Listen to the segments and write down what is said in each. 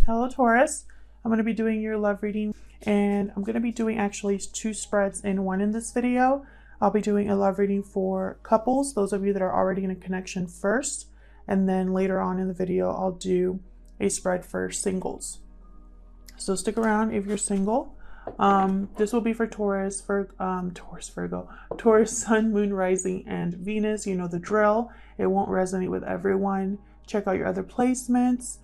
Hello Taurus, I'm going to be doing your love reading, and I'm going to be doing actually 2 spreads in one in this video. I'll be doing a love reading for couples, those of you that are already in a connection first, and then later on in the video I'll do a spread for singles. So stick around if you're single. This will be for Taurus, Virgo, Taurus, Sun, Moon, Rising, and Venus. You know the drill. It won't resonate with everyone. Check out your other placements.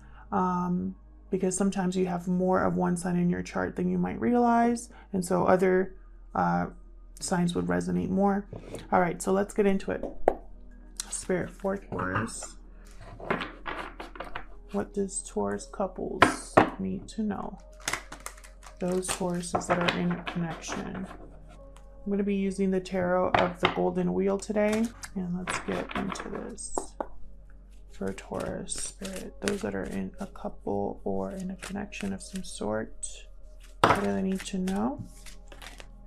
Because sometimes you have more of one sign in your chart than you might realize, and so other signs would resonate more. All right, so let's get into it. Spirit for Taurus. What does Taurus couples need to know? Those Tauruses that are in connection. I'm going to be using the tarot of the Golden Wheel today, and let's get into this. For Taurus Spirit, those that are in a couple or in a connection of some sort, what do they need to know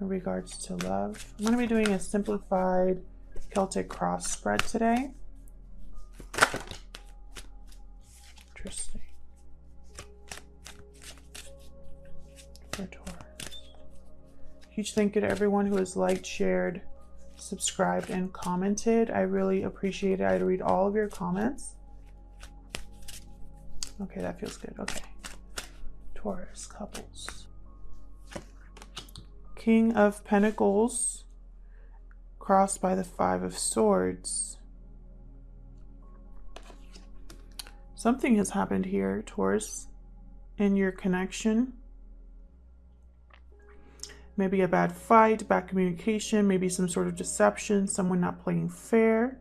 in regards to love? I'm going to be doing a simplified Celtic cross spread today. Interesting. For Taurus. Huge thank you to everyone who has liked, shared, subscribed, and commented. I really appreciate it. I read all of your comments. Okay, that feels good. Okay. Taurus couples. King of Pentacles crossed by the 5 of Swords. Something has happened here, Taurus, in your connection. Maybe a bad fight, bad communication, maybe some sort of deception, someone not playing fair.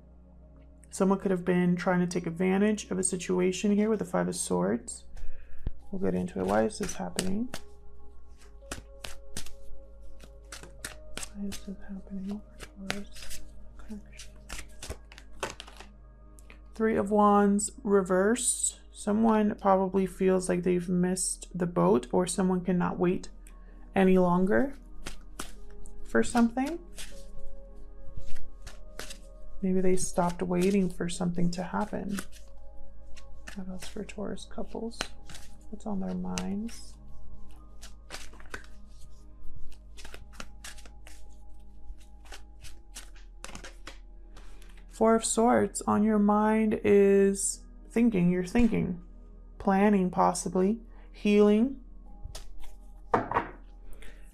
Someone could have been trying to take advantage of a situation here with the 5 of Swords. We'll get into it. Why is this happening? Why is this happening for Taurus? Okay. 3 of Wands reversed. Someone probably feels like they've missed the boat, or someone cannot wait any longer for something. Maybe they stopped waiting for something to happen. What else for Taurus couples? What's on their minds? Four of Swords. On your mind is thinking. You're thinking. Planning, possibly. Healing.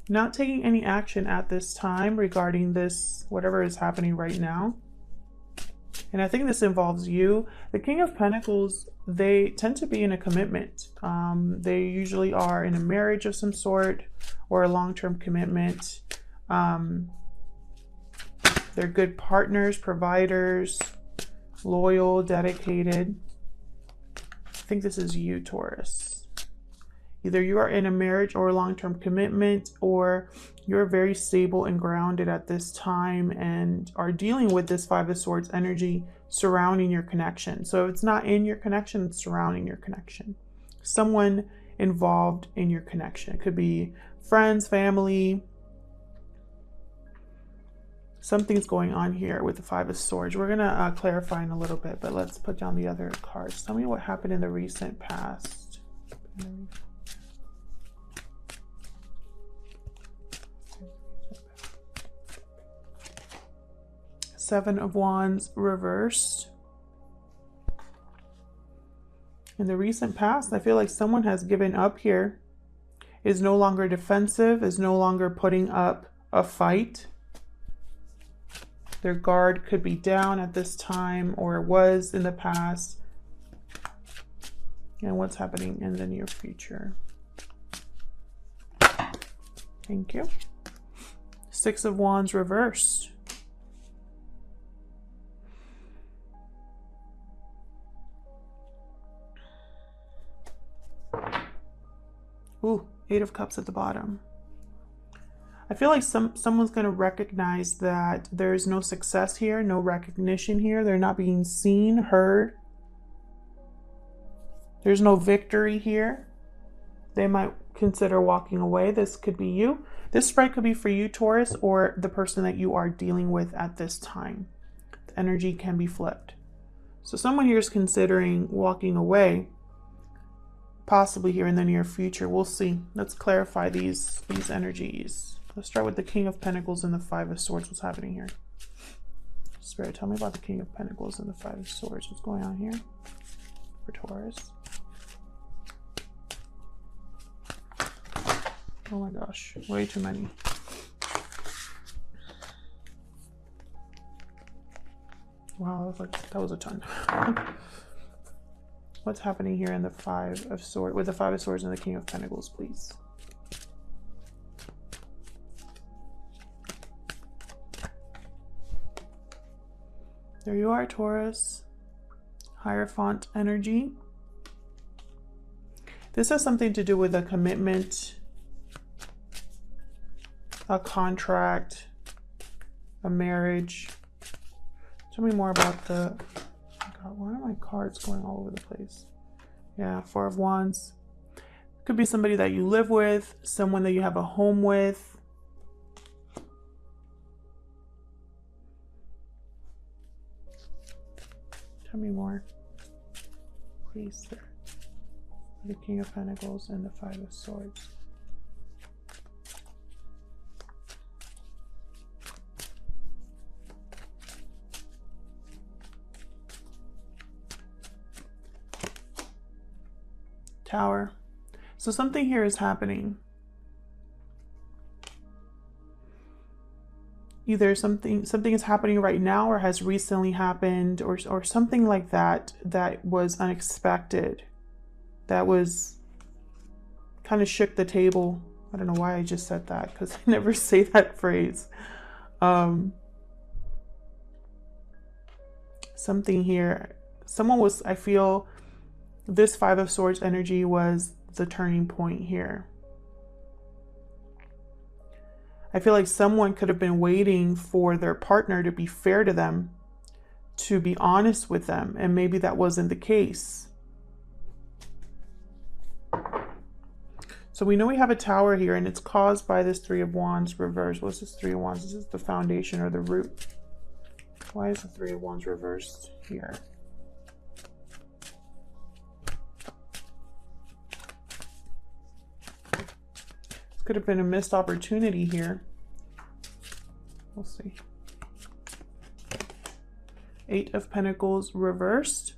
Not taking any action at this time regarding this, whatever is happening right now. And I think this involves you. The King of Pentacles, they tend to be in a commitment. They usually are in a marriage of some sort or a long-term commitment. They're good partners, providers, loyal, dedicated. I think this is you, Taurus. Either you are in a marriage or a long-term commitment, or you're very stable and grounded at this time and are dealing with this 5 of Swords energy surrounding your connection. So it's not in your connection, it's surrounding your connection. Someone involved in your connection. It could be friends, family. Something's going on here with the 5 of Swords. We're going to clarify in a little bit, but let's put down the other cards. Tell me what happened in the recent past. 7 of Wands reversed. In the recent past, I feel like someone has given up here, is no longer defensive, is no longer putting up a fight. Their guard could be down at this time, or was in the past. And what's happening in the near future? Thank you. 6 of Wands reversed. Ooh, 8 of Cups at the bottom. I feel like someone's going to recognize that there's no success here, no recognition here. They're not being seen, heard. There's no victory here. They might consider walking away. This could be you. This spread could be for you, Taurus, or the person that you are dealing with at this time. The energy can be flipped. So someone here is considering walking away. possibly here in the near future. We'll see. Let's clarify these energies. Let's start with the King of Pentacles and the Five of Swords. What's happening here? Spirit, tell me about the King of Pentacles and the Five of Swords. What's going on here for Taurus? Oh my gosh, way too many. Wow, that was a ton. What's happening here in the Five of Swords, with the Five of Swords and the King of Pentacles, please? There you are, Taurus. Hierophant energy. This has something to do with a commitment, a contract, a marriage. Tell me more about the... Oh God, why are my cards going all over the place? Yeah, Four of Wands. Could be somebody that you live with, someone that you have a home with. Tell me more, please, sir. The King of Pentacles and the Five of Swords. Tower. So something here is happening. Either something is happening right now or has recently happened, or something like that that was unexpected, that was kind of shook the table. I don't know why I just said that, because I never say that phrase. Something here, someone was, I feel this Five of Swords energy was the turning point here. I feel like someone could have been waiting for their partner to be fair to them, to be honest with them, and maybe that wasn't the case. So we know we have a Tower here, and it's caused by this Three of Wands reversed. What's this Three of Wands? Is this the foundation or the root? Why is the Three of Wands reversed here? Could have been a missed opportunity here. We'll see. Eight of Pentacles reversed.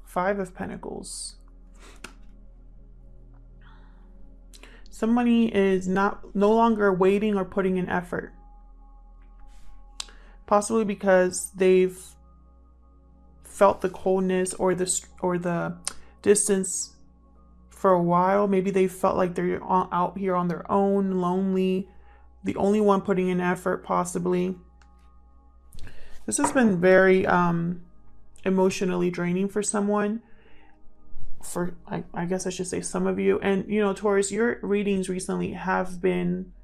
Five of Pentacles. Somebody is no longer waiting or putting in effort. Possibly because they've felt the coldness or the distance for a while. Maybe they felt like they're out here on their own, lonely, the only one putting in effort, possibly. This has been very emotionally draining for someone. For I guess I should say some of you. And you know, Taurus, your readings recently have been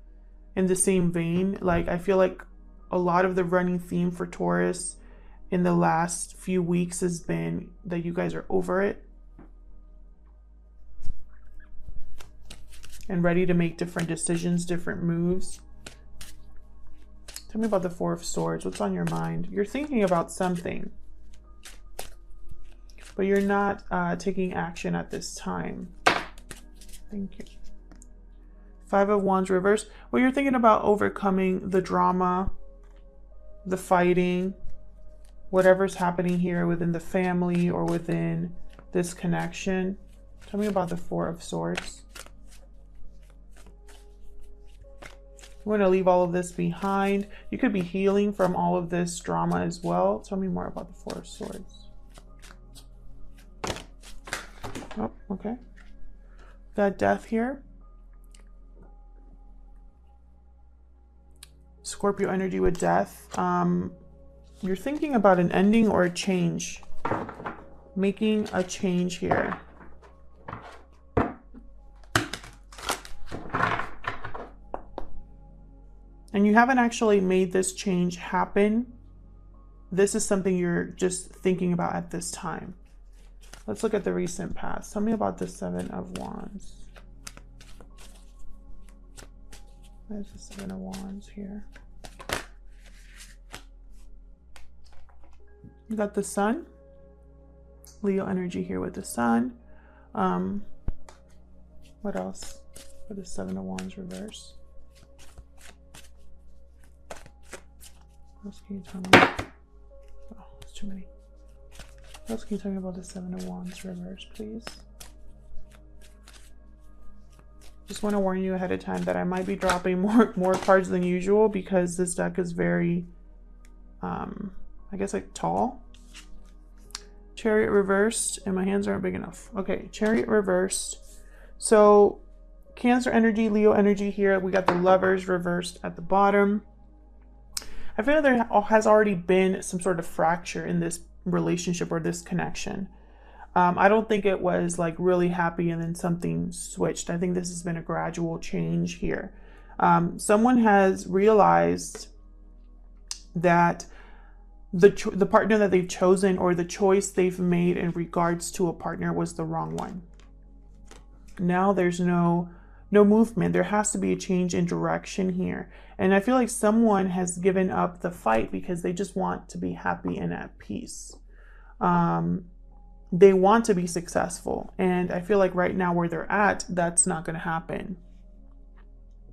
in the same vein. Like, I feel like a lot of the running theme for Taurus in the last few weeks has been that you guys are over it and ready to make different decisions, different moves. Tell me about the Four of Swords. What's on your mind? You're thinking about something, but you're not taking action at this time. Thank you. Five of Wands reverse. Well, you're thinking about overcoming the drama, the fighting, whatever's happening here within the family or within this connection. Tell me about the Four of Swords. You want to leave all of this behind. You could be healing from all of this drama as well. Tell me more about the Four of Swords. Oh, okay. Got Death here. Scorpio energy with Death. You're thinking about an ending or a change. Making a change here. And you haven't actually made this change happen. This is something you're just thinking about at this time. Let's look at the recent past. Tell me about the Seven of Wands. There's the Seven of Wands here. You got the Sun. Leo energy here with the sun. What else? For the Seven of Wands reverse. What else can you tell me? Oh, it's too many. What else can you tell me about the Seven of Wands reverse, please? Just want to warn you ahead of time that I might be dropping more cards than usual because this deck is very, I guess, like tall. Chariot reversed, and my hands aren't big enough. Okay, Chariot reversed. So Cancer energy, Leo energy here. We got the Lovers reversed at the bottom. I feel like there has already been some sort of fracture in this relationship or this connection. I don't think it was like really happy and then something switched. I think this has been a gradual change here. Someone has realized that the partner that they've chosen or the choice they've made in regards to a partner was the wrong one. Now there's no movement. There has to be a change in direction here. And I feel like someone has given up the fight because they just want to be happy and at peace. They want to be successful. And I feel like right now where they're at, that's not going to happen.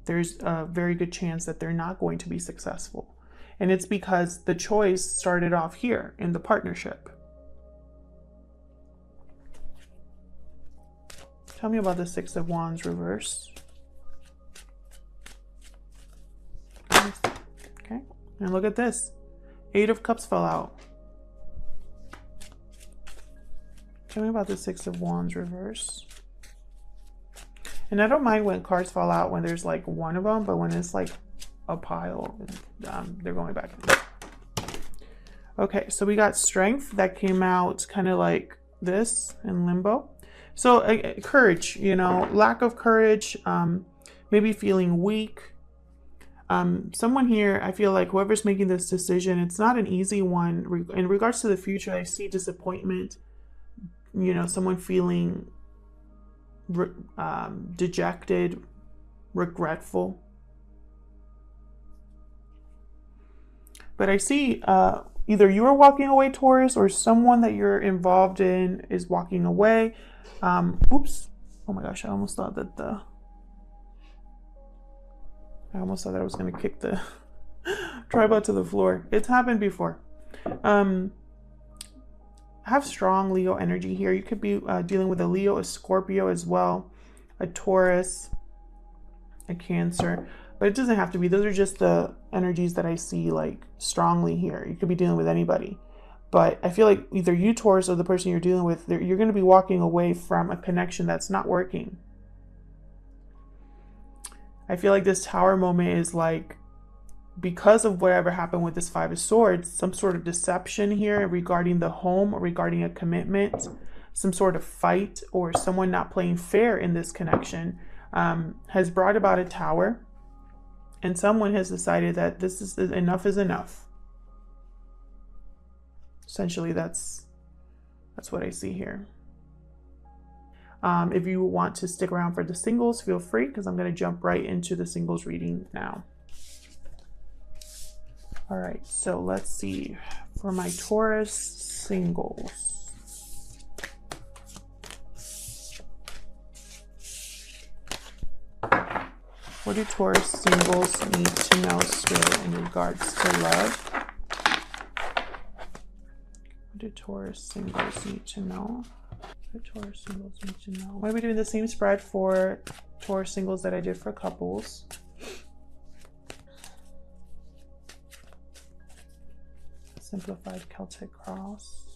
There's a very good chance that they're not going to be successful. And it's because the choice started off here in the partnership. Tell me about the Six of Wands reverse. Okay, and look at this. Eight of Cups fell out. Tell me about the Six of Wands reverse. And I don't mind when cards fall out when there's like one of them, but when it's like a pile, they're going back. Okay, so we got Strength that came out kind of like this in limbo. So courage, you know, lack of courage, maybe feeling weak. Someone here, I feel like whoever's making this decision, it's not an easy one. In regards to the future, I see disappointment. You know, someone feeling dejected, regretful. But I see either you are walking away, Taurus, or someone that you're involved in is walking away. Oops. Oh my gosh, I almost thought that I was going to kick the tripod to the floor. It's happened before. Have strong Leo energy here. You could be dealing with a Leo, a Scorpio as well, a Taurus, a Cancer, but it doesn't have to be. Those are just the energies that I see like strongly here. You could be dealing with anybody, but I feel like either you, Taurus, or the person you're dealing with, you're going to be walking away from a connection that's not working. I feel like this Tower moment is like, because of whatever happened with this Five of Swords, some sort of deception here regarding the home or regarding a commitment, some sort of fight or someone not playing fair in this connection has brought about a Tower, and someone has decided that this is enough is enough. Essentially, that's what I see here. If you want to stick around for the singles, feel free, because I'm going to jump right into the singles reading now. All right, so let's see for my Taurus singles. What do Taurus singles need to know still in regards to love? What do Taurus singles need to know? What do Taurus singles need to know? I'm going to be doing the same spread for Taurus singles that I did for couples. Simplified Celtic Cross.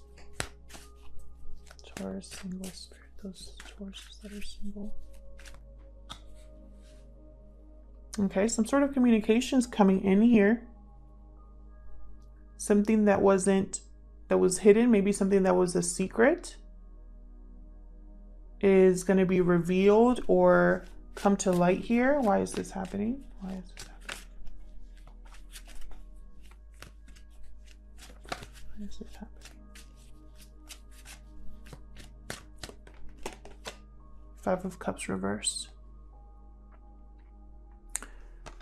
Taurus single spirit, those Tauruses that are single. Okay, some sort of communications coming in here. Something that was hidden, maybe something that was a secret, is going to be revealed or come to light here. Why is this happening? Why is this happening? Why is this happening? Five of Cups reversed.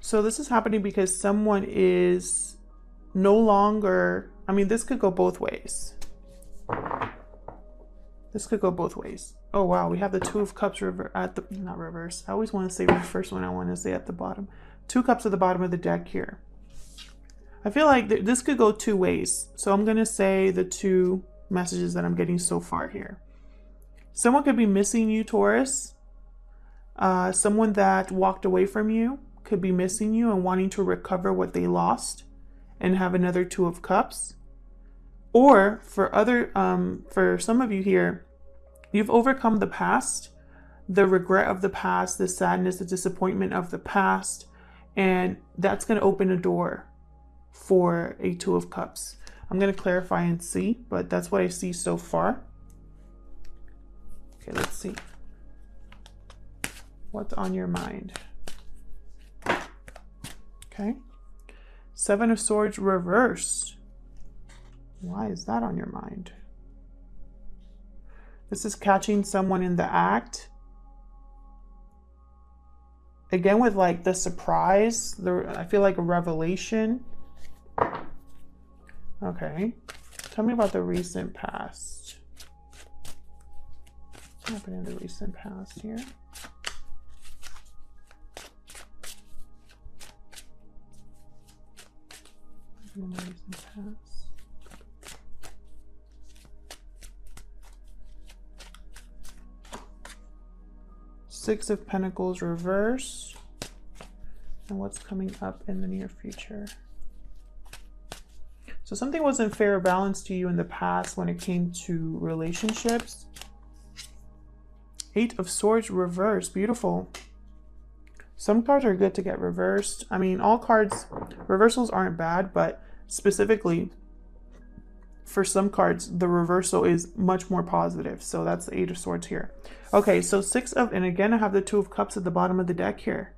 So this is happening because someone is no longer, I mean, this could go both ways. This could go both ways. Oh wow, we have the Two of Cups at the, not reverse. I always want to say reverse when I want to say at the bottom. 2 cups at the bottom of the deck here. I feel like this could go 2 ways. So I'm going to say the 2 messages that I'm getting so far here. Someone could be missing you, Taurus. Someone that walked away from you could be missing you and wanting to recover what they lost and have another 2 of Cups. Or for some of you here, you've overcome the past, the regret of the past, the sadness, the disappointment of the past, and that's going to open a door for a 2 of Cups. I'm going to clarify and see, but that's what I see so far. Okay, let's see. What's on your mind? Okay. 7 of Swords reversed. Why is that on your mind? This is catching someone in the act. Again, with like the surprise, I feel like a revelation. Okay. Tell me about the recent past. What happened in the recent past here? In the recent past. Six of Pentacles reverse. And what's coming up in the near future? So something wasn't fair or balanced to you in the past when it came to relationships. 8 of Swords reverse. Beautiful. Some cards are good to get reversed. I mean, all cards, reversals aren't bad, but specifically for some cards, the reversal is much more positive. So that's the 8 of Swords here. Okay, so and again, I have the 2 of Cups at the bottom of the deck here.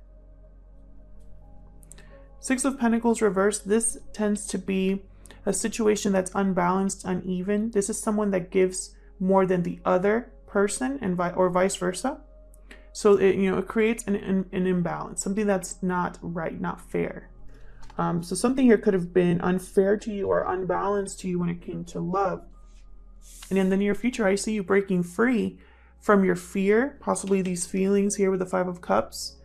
6 of Pentacles reversed. This tends to be a situation that's unbalanced, uneven. This is someone that gives more than the other person, or vice versa. So it creates an imbalance, something that's not right, not fair. So something here could have been unfair to you or unbalanced to you when it came to love. And in the near future, I see you breaking free from your fear, possibly these feelings here with the 5 of Cups,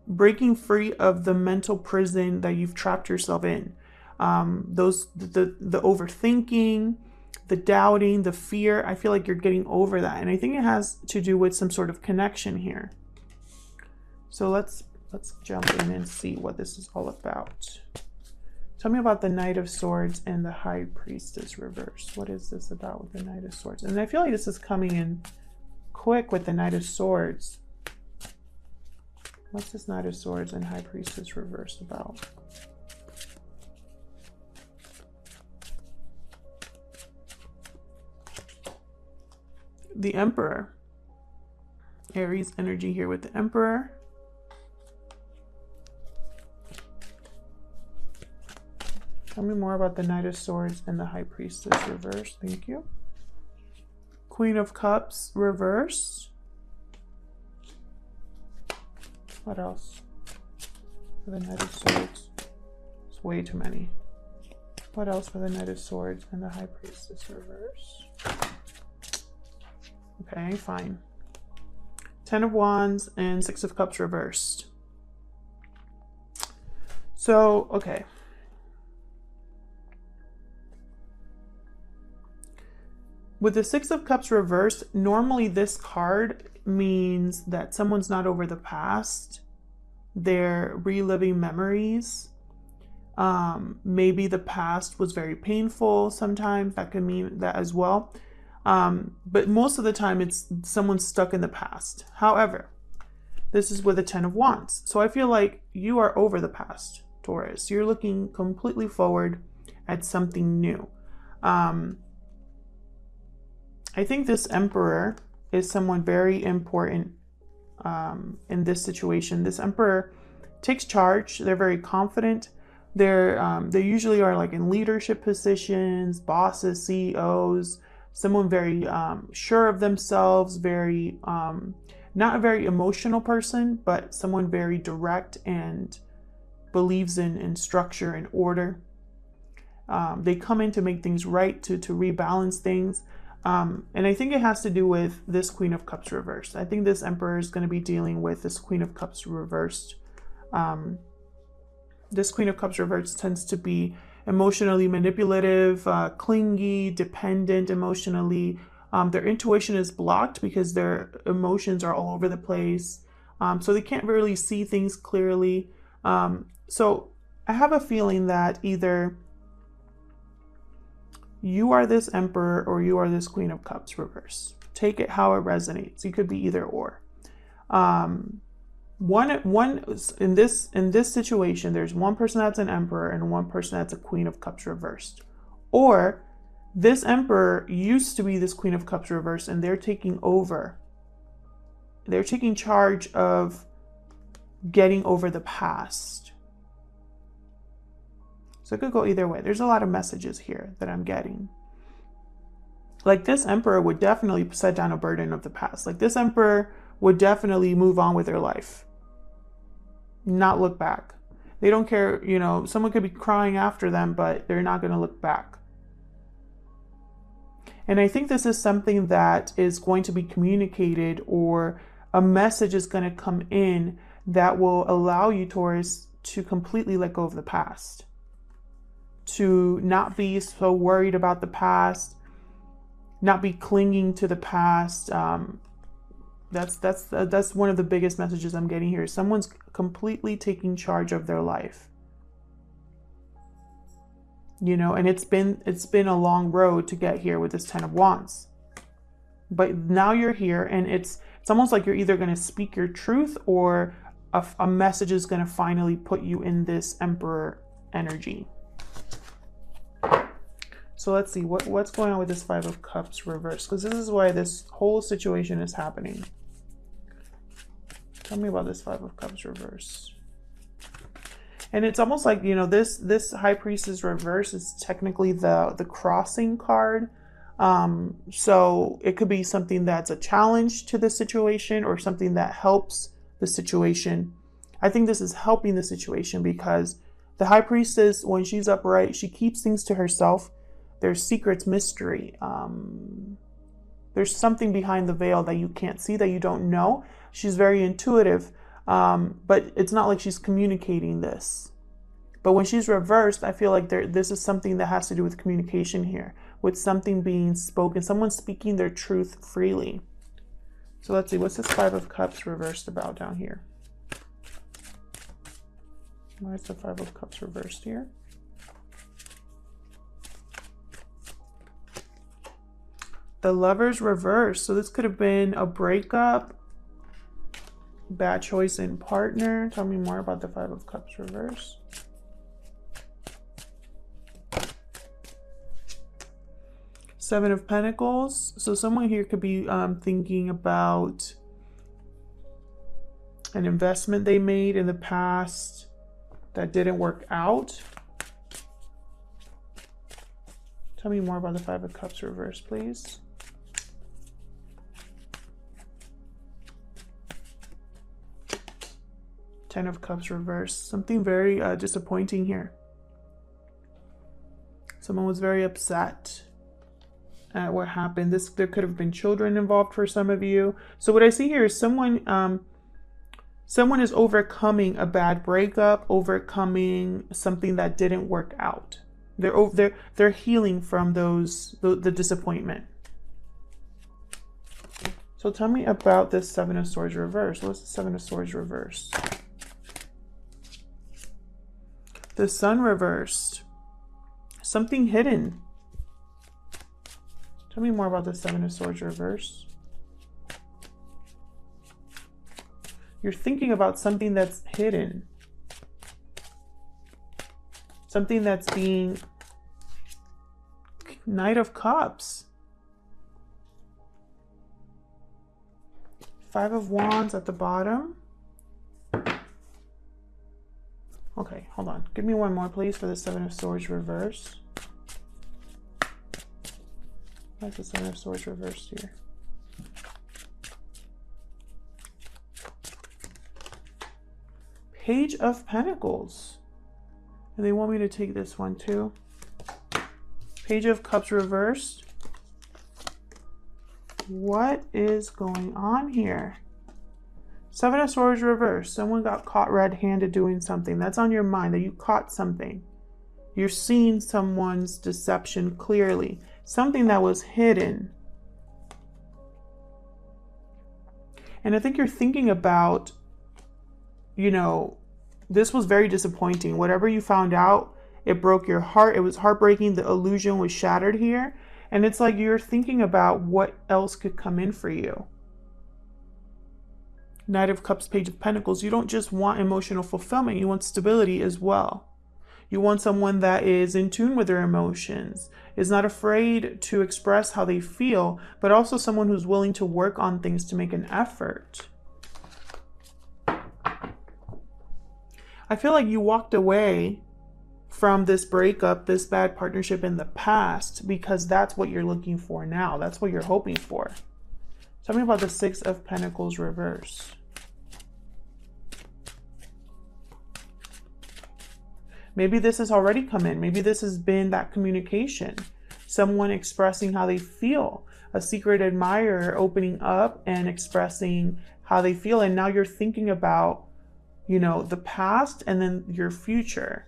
breaking free of the mental prison that you've trapped yourself in. The overthinking, the doubting, the fear, I feel like you're getting over that. And I think it has to do with some sort of connection here. So let's jump in and see what this is all about. Tell me about the Knight of Swords and the High Priestess reverse. What is this about with the Knight of Swords? And I feel like this is coming in quick with the Knight of Swords. What's this Knight of Swords and High Priestess reverse about? The Emperor. Aries energy here with the Emperor. Tell me more about the Knight of Swords and the High Priestess reverse. Thank you. Queen of Cups reverse. What else? For the Knight of Swords. It's way too many. What else for the Knight of Swords and the High Priestess reverse? Okay, fine. 10 of Wands and 6 of Cups reversed. So, okay. With the 6 of Cups reversed, normally this card means that someone's not over the past. They're reliving memories. Maybe the past was very painful sometimes. That could mean that as well. But most of the time it's someone stuck in the past. However, this is with a 10 of Wands. So I feel like you are over the past, Taurus. You're looking completely forward at something new. I think this Emperor is someone very important in this situation. This Emperor takes charge. They're very confident. They usually are like in leadership positions, bosses, CEOs, someone very sure of themselves, very not a very emotional person, but someone very direct and believes in structure and order. They come in to make things right, to rebalance things. And I think it has to do with this Queen of Cups reversed. I think this Emperor is going to be dealing with this Queen of Cups reversed. This Queen of Cups reversed tends to be emotionally manipulative, clingy, dependent emotionally. Their intuition is blocked because their emotions are all over the place. So they can't really see things clearly. So I have a feeling that either you are this Emperor or you are this Queen of Cups reverse. Take it how it resonates. You could be either or. One in this situation, there's one person that's an Emperor and one person that's a Queen of Cups reversed. Or this Emperor used to be this Queen of Cups reversed and they're taking over. They're taking charge of getting over the past. So it could go either way. There's a lot of messages here that I'm getting. Like this Emperor would definitely set down a burden of the past. Like this Emperor would definitely move on with their life. Not look back. They don't care, you know, someone could be crying after them, but they're not going to look back. And I think this is something that is going to be communicated, or a message is going to come in that will allow you, Taurus, to completely let go of the past. To not be so worried about the past, not be clinging to the past. That's one of the biggest messages I'm getting here. Someone's completely taking charge of their life. You know, and it's been a long road to get here with this Ten of Wands. But now you're here, and it's almost like you're either going to speak your truth, or a message is going to finally put you in this Emperor energy. So let's see what's going on with this Five of Cups reverse, because this is why this whole situation is happening. Tell me about this Five of Cups reverse. And it's almost like, you know, this High Priestess reverse is technically the crossing card. So it could be something that's a challenge to the situation, or something that helps the situation. I think this is helping the situation, because the High Priestess, when she's upright, she keeps things to herself. There's secrets, mystery. There's something behind the veil that you can't see, that you don't know. She's very intuitive, but it's not like she's communicating this. But when she's reversed, I feel like this is something that has to do with communication here, with something being spoken, someone speaking their truth freely. So let's see, what's this Five of Cups reversed about down here? Why is the Five of Cups reversed here? The Lovers reversed. So this could have been a breakup, bad choice in partner. Tell me more about the Five of Cups reverse. Seven of Pentacles. So someone here could be thinking about an investment they made in the past that didn't work out. Tell me more about the Five of Cups reverse, please. Ten of Cups reverse. Something very disappointing here. Someone was very upset at what happened. There could have been children involved for some of you. So what I see here is someone is overcoming a bad breakup, overcoming something that didn't work out. They're healing from the disappointment. So tell me about this Seven of Swords reverse. What's the Seven of Swords reverse? The Sun reversed. Something hidden. Tell me more about the Seven of Swords reverse. You're thinking about something that's hidden. Something that's being... Knight of Cups. Five of Wands at the bottom. Okay, hold on. Give me one more, please, for the Seven of Swords reverse. Why is the Seven of Swords reversed here? Page of Pentacles. And they want me to take this one too. Page of Cups reversed. What is going on here? Seven of Swords reversed. Someone got caught red-handed doing something. That's on your mind, that you caught something. You're seeing someone's deception clearly. Something that was hidden. And I think you're thinking about, you know, this was very disappointing. Whatever you found out, it broke your heart. It was heartbreaking. The illusion was shattered here. And it's like you're thinking about what else could come in for you. Knight of Cups, Page of Pentacles. You don't just want emotional fulfillment. You want stability as well. You want someone that is in tune with their emotions, is not afraid to express how they feel, but also someone who's willing to work on things to make an effort. I feel like you walked away from this breakup, this bad partnership in the past, because that's what you're looking for now. That's what you're hoping for. Tell me about the Six of Pentacles reverse. Maybe this has already come in. Maybe this has been that communication. Someone expressing how they feel. A secret admirer opening up and expressing how they feel. And now you're thinking about, you know, the past and then your future.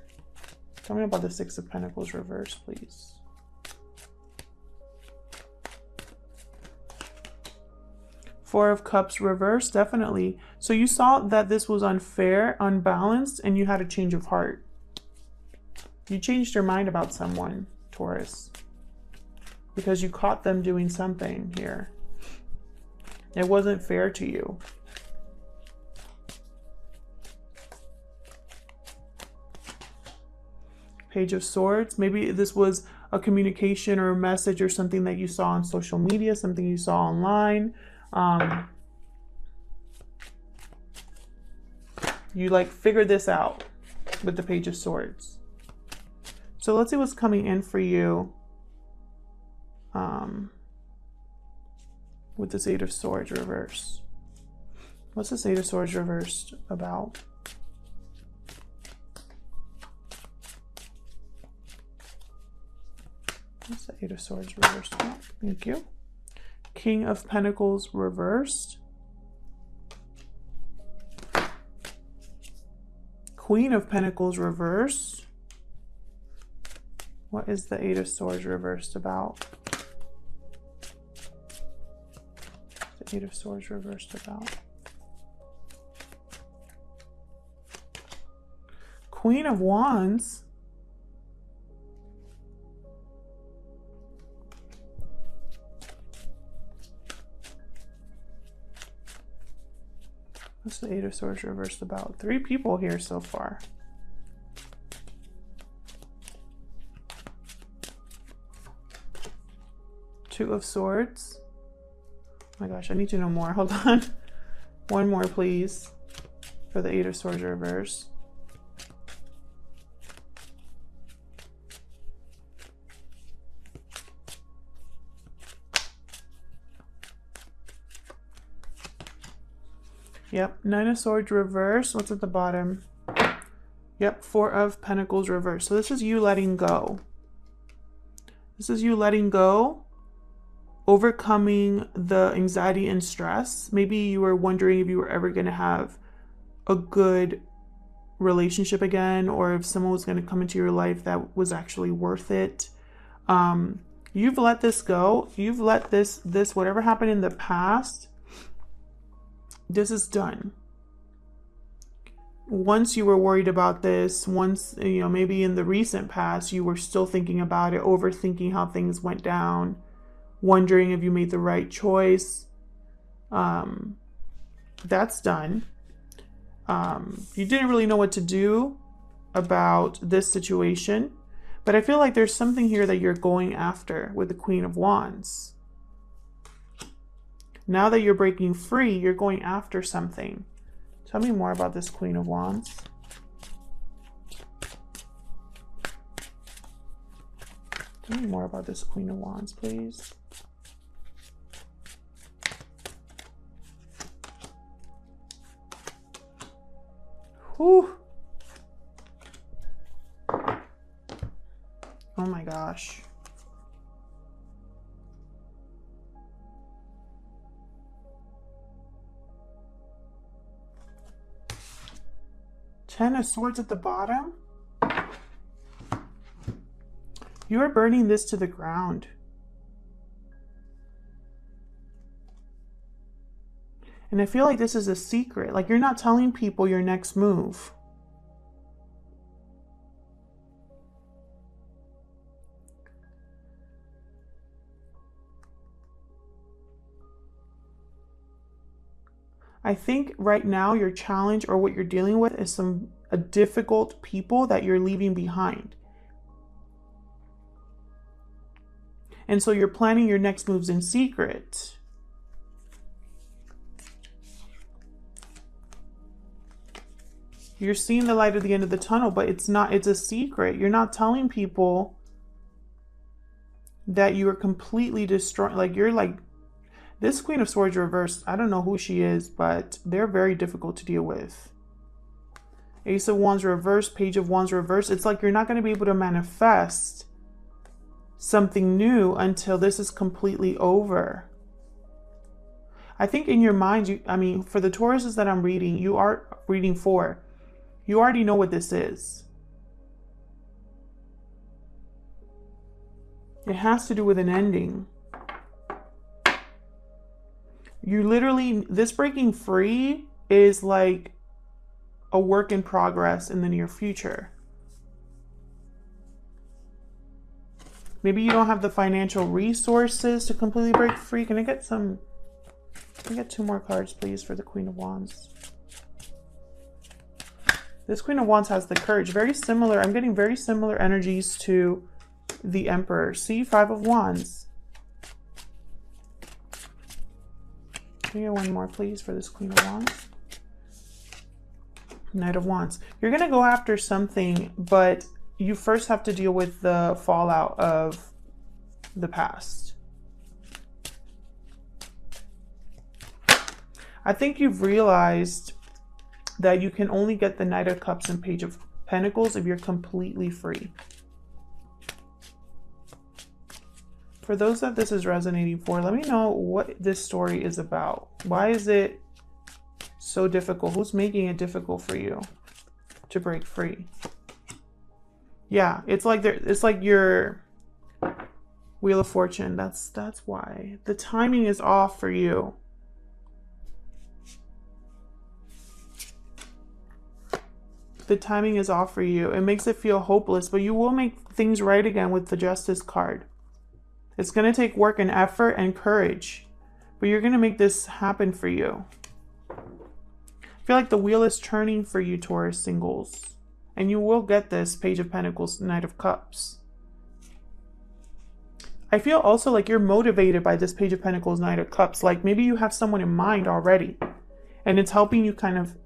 Tell me about the Six of Pentacles reverse, please. Four of Cups reverse, definitely. So you saw that this was unfair, unbalanced, and you had a change of heart. You changed your mind about someone, Taurus, because you caught them doing something here. It wasn't fair to you. Page of Swords. Maybe this was a communication or a message or something that you saw on social media, something you saw online. You like figured this out with the Page of Swords. So let's see what's coming in for you with this Eight of Swords reverse. What's this Eight of Swords reversed about? What's the Eight of Swords reversed about? Thank you. King of Pentacles reversed. Queen of Pentacles reversed. What is the Eight of Swords reversed about? The Eight of Swords reversed about. Queen of Wands. What's the Eight of Swords reversed about? Three people here so far. Two of Swords. Oh my gosh, I need to know more. Hold on. One more, please, for the Eight of Swords reverse. Yep, Nine of Swords reverse. What's at the bottom? Yep, Four of Pentacles reverse. So this is you letting go. This is you letting go, overcoming the anxiety and stress. Maybe you were wondering if you were ever going to have a good relationship again, or if someone was going to come into your life that was actually worth it. You've let this go. You've let this whatever happened in the past, this is done. Once you were worried about this, once, you know, maybe in the recent past, you were still thinking about it, overthinking how things went down, wondering if you made the right choice. That's done. You didn't really know what to do about this situation, but I feel like there's something here that you're going after with the Queen of Wands. Now that you're breaking free, you're going after something. Tell me more about this Queen of Wands. Tell me more about this Queen of Wands, please. Whew. Oh my gosh. Ten of Swords at the bottom. You are burning this to the ground. And I feel like this is a secret. Like you're not telling people your next move. I think right now your challenge or what you're dealing with is a difficult people that you're leaving behind. And so you're planning your next moves in secret. You're seeing the light at the end of the tunnel, but it's a secret. You're not telling people that you are completely destroyed. Like you're like, this Queen of Swords reversed, I don't know who she is, but they're very difficult to deal with. Ace of Wands reversed, Page of Wands reversed. It's like you're not going to be able to manifest something new until this is completely over. I think in your mind, I mean, for the Tauruses that I'm reading, you are reading for, you already know what this is. It has to do with an ending. You literally, this breaking free is like a work in progress in the near future. Maybe you don't have the financial resources to completely break free. Can I get some, can I get 2 more cards, please, for the Queen of Wands? This Queen of Wands has the courage. Very similar. I'm getting very similar energies to the Emperor. See, 5 of Wands. Can you get 1 more, please, for this Queen of Wands? Knight of Wands. You're going to go after something, but you first have to deal with the fallout of the past. I think you've realized that you can only get the Knight of Cups and Page of Pentacles if you're completely free. For those that this is resonating for, let me know what this story is about. Why is it so difficult? Who's making it difficult for you to break free? Yeah, it's like your Wheel of Fortune. That's why. The timing is off for you. The timing is off for you. It makes it feel hopeless, but you will make things right again with the Justice card. It's going to take work and effort and courage, but you're going to make this happen for you. I feel like the wheel is turning for you, Taurus singles, and you will get this Page of Pentacles, Knight of Cups. I feel also like you're motivated by this Page of Pentacles, Knight of Cups. Like maybe you have someone in mind already, and it's helping you kind of,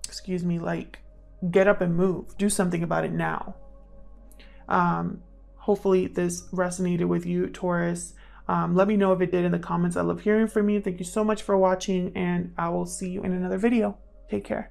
excuse me, like get up and move, do something about it now. Hopefully this resonated with you, Taurus. Let me know if it did in the comments. I love hearing from you. Thank you so much for watching, and I will see you in another video. Take care.